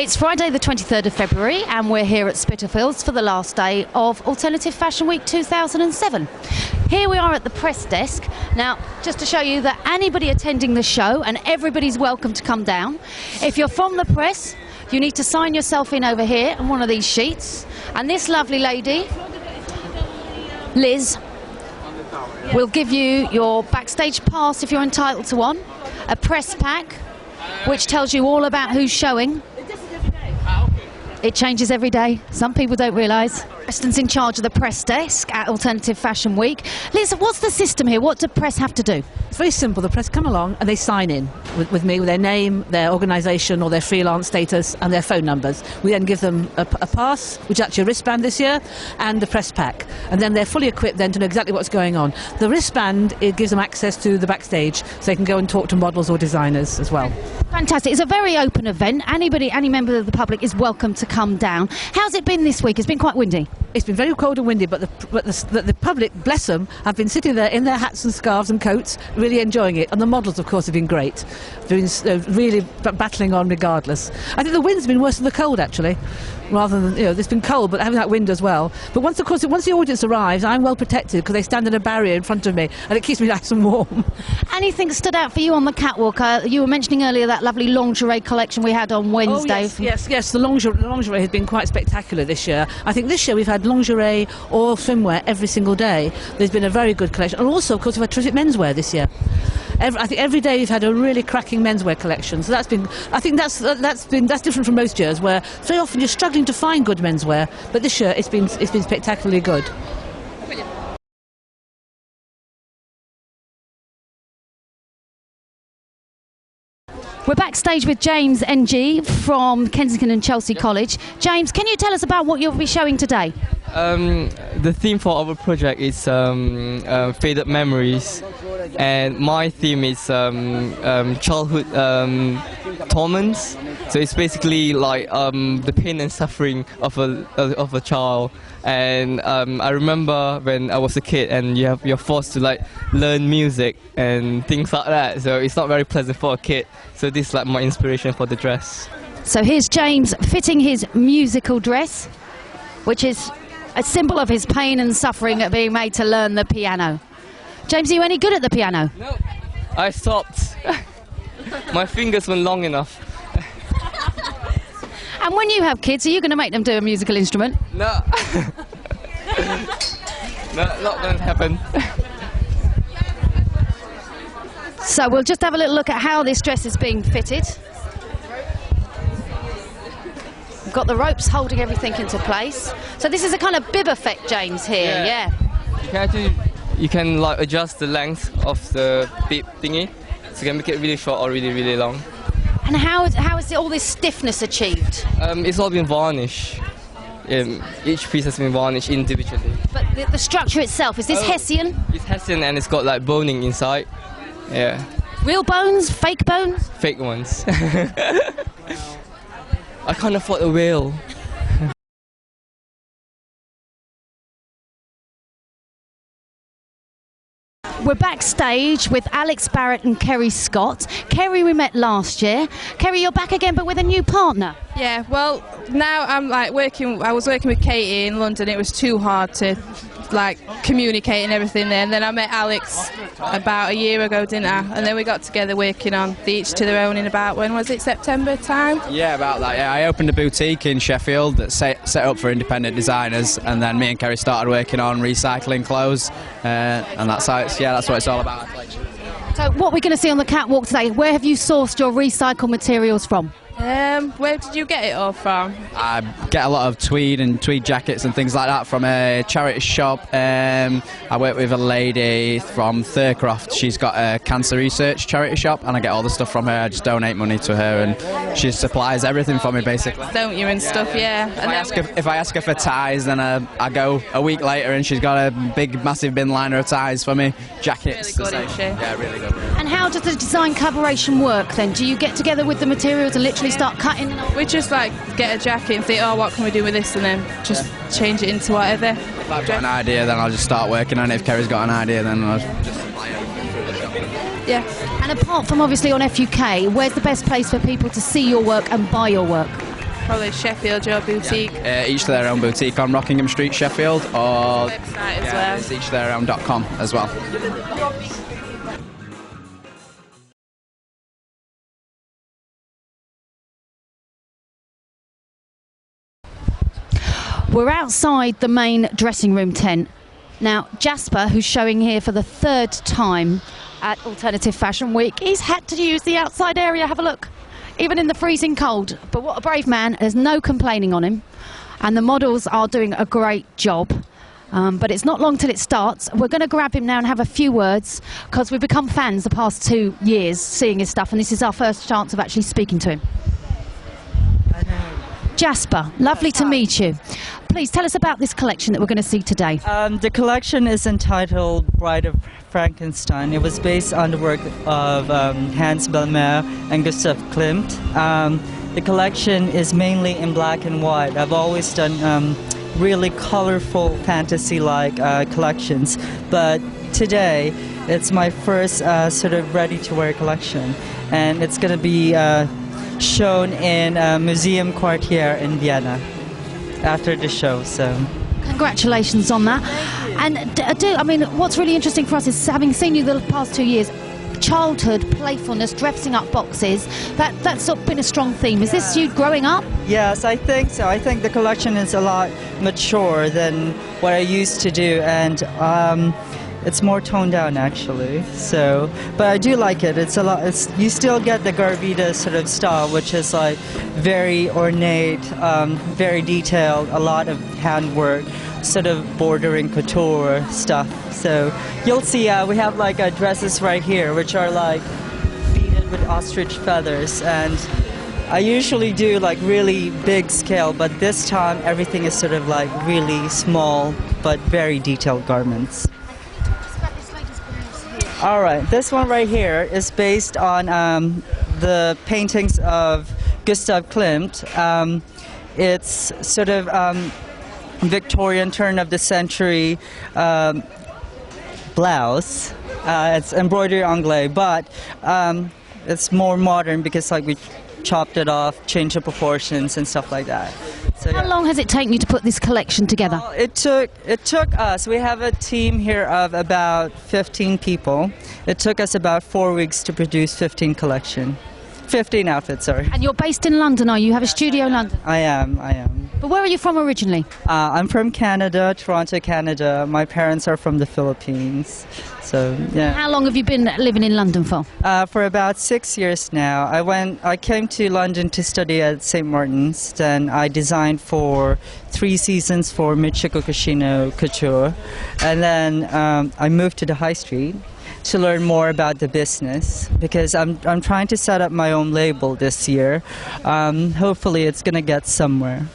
It's Friday the 23rd of February and we're here at Spitalfields for the last day of Alternative Fashion Week 2007. Here we are at the press desk. Now, just to show you that anybody attending the show, and everybody's welcome to come down. If you're from the press, you need to sign yourself in over here on one of these sheets. And this lovely lady, Liz, will give you your backstage pass if you're entitled to one, a press pack, which tells you all about who's showing. It changes every day. Some people don't realise. Preston's in charge of the press desk at Alternative Fashion Week. Liz, what's the system here? What do press have to do? It's very simple. The press come along and they sign in with me, with their name, their organisation or their freelance status and their phone numbers. We then give them a pass, which is actually a wristband this year, and the press pack. And then they're fully equipped then to know exactly what's going on. The wristband, it gives them access to the backstage so they can go and talk to models or designers as well. Fantastic. It's a very open event. Any member of the public is welcome to come down. How's it been this week? It's been quite windy. It's been very cold and windy, but the public, bless them, have been sitting there in their hats and scarves and coats, really enjoying it. And the models, of course, have been great. They've been really battling on regardless. I think the wind's been worse than the cold, actually, rather than, it's been cold, but having that wind as well. But once the audience arrives, I'm well protected because they stand in a barrier in front of me, and it keeps me nice and warm. Anything stood out for you on the catwalk? You were mentioning earlier that lovely lingerie collection we had on Wednesday. Oh, yes. The lingerie has been quite spectacular this year. I think this year we've had lingerie or swimwear every single day. There's been a very good collection, and also, of course, we've had terrific menswear this year. I think every day we've had a really cracking menswear collection. So that's different from most years, where very often you're struggling to find good menswear. But this year it's been spectacularly good. We're backstage with James NG from Kensington and Chelsea College. James, can you tell us about what you'll be showing today? The theme for our project is faded memories, and my theme is childhood torments. So it's basically like the pain and suffering of a child. And I remember when I was a kid, and you're forced to learn music and things like that. So it's not very pleasant for a kid. So this is my inspiration for the dress. So here's James fitting his musical dress, which is a symbol of his pain and suffering at being made to learn the piano. James, are you any good at the piano? No, I stopped. My fingers weren't long enough. And when you have kids, are you going to make them do a musical instrument? No. No, not going to happen. So we'll just have a little look at how this dress is being fitted. We've got the ropes holding everything into place. So this is a kind of bib effect, James, here, yeah. You can adjust the length of the bib thingy, so you can make it really short or really, really long. And how is all this stiffness achieved? It's all been varnished. Each piece has been varnished individually. But the structure itself, is this Hessian? It's Hessian, and it's got boning inside. Yeah. Real bones? Fake bones? Fake ones. I can't afford a whale. We're backstage with Alex Barrett and Kerrie Scott. Kerrie we met last year. Kerrie, you're back again, but with a new partner. Yeah, well, now I'm I was working with Katie in London. It was too hard to communicate and everything there. And then I met Alex about a year ago, didn't I? And then we got together working on the Each to Their Own in about, when was it, September time? Yeah, about that. Yeah, I opened a boutique in Sheffield that set up for independent designers, and then me and Kerrie started working on recycling clothes, and that's what it's all about. So what we're going to see on the catwalk today, where have you sourced your recycled materials from? Where did you get it all from? I get a lot of tweed and tweed jackets and things like that from a charity shop. I work with a lady from Thurcroft. She's got a cancer research charity shop, and I get all the stuff from her. I just donate money to her, and she supplies everything for me, basically. Don't you, and stuff, yeah. If I ask her for ties, then I go a week later and she's got a big, massive bin liner of ties for me. Jackets. Really good, isn't she? Yeah, really good. And how does the design collaboration work then? Do you get together with the materials and literally start cutting? We just get a jacket and think, oh, what can we do with this, and then just change it into whatever. If I've got an idea, then I'll just start working on it. If Kerrie's got an idea, then I'll just supply it. Yeah. And apart from obviously on FUK, where's the best place for people to see your work and buy your work? Probably Sheffield, your boutique. Each to their own boutique on Rockingham Street, Sheffield, or Website as well. it's eachtheir.com as well. We're outside the main dressing room tent. Now, Jasper, who's showing here for the 3rd time at Alternative Fashion Week, he's had to use the outside area. Have a look, even in the freezing cold. But what a brave man. There's no complaining on him. And the models are doing a great job. But it's not long till it starts. We're going to grab him now and have a few words, because we've become fans the past 2 years seeing his stuff, and this is our first chance of actually speaking to him. Jasper, lovely to meet you. Please tell us about this collection that we're going to see today. The collection is entitled Bride of Frankenstein. It was based on the work of Hans Belmer and Gustav Klimt. The collection is mainly in black and white. I've always done really colorful fantasy-like collections, but today it's my first sort of ready-to-wear collection, and it's going to be shown in Museum Quartier in Vienna after the show. So Congratulations on that. And I mean, what's really interesting for us is, having seen you the past 2 years, childhood playfulness, dressing up boxes, that's sort of been a strong theme. Is this you growing up? yes, I think so. I think the collection is a lot mature than what I used to do, and it's more toned down actually. So, but I do like it. It's a lot. You still get the Garvida sort of style, which is like very ornate, very detailed, a lot of handwork, sort of bordering couture stuff. So you'll see we have like dresses right here, which are like beaded with ostrich feathers, and I usually do like really big scale, but this time everything is sort of like really small but very detailed garments. All right, this one right here is based on the paintings of Gustav Klimt. It's sort of Victorian turn of the century blouse. It's embroidery anglais, but it's more modern because like we chopped it off, changed the proportions and stuff like that. So, How long has it taken you to put this collection together? Well, it took us. We have a team here of about 15 people. It took us about 4 weeks to produce 15 outfits, sorry. And you're based in London, are you? You have a studio in London? I am. But where are you from originally? I'm from Canada, Toronto, Canada. My parents are from the Philippines. So, yeah. How long have you been living in London for? For about 6 years now. I came to London to study at St. Martin's. Then I designed for 3 seasons for Michiko Kashino Couture. And then I moved to the High Street to learn more about the business, because I'm trying to set up my own label this year. Hopefully it's going to get somewhere.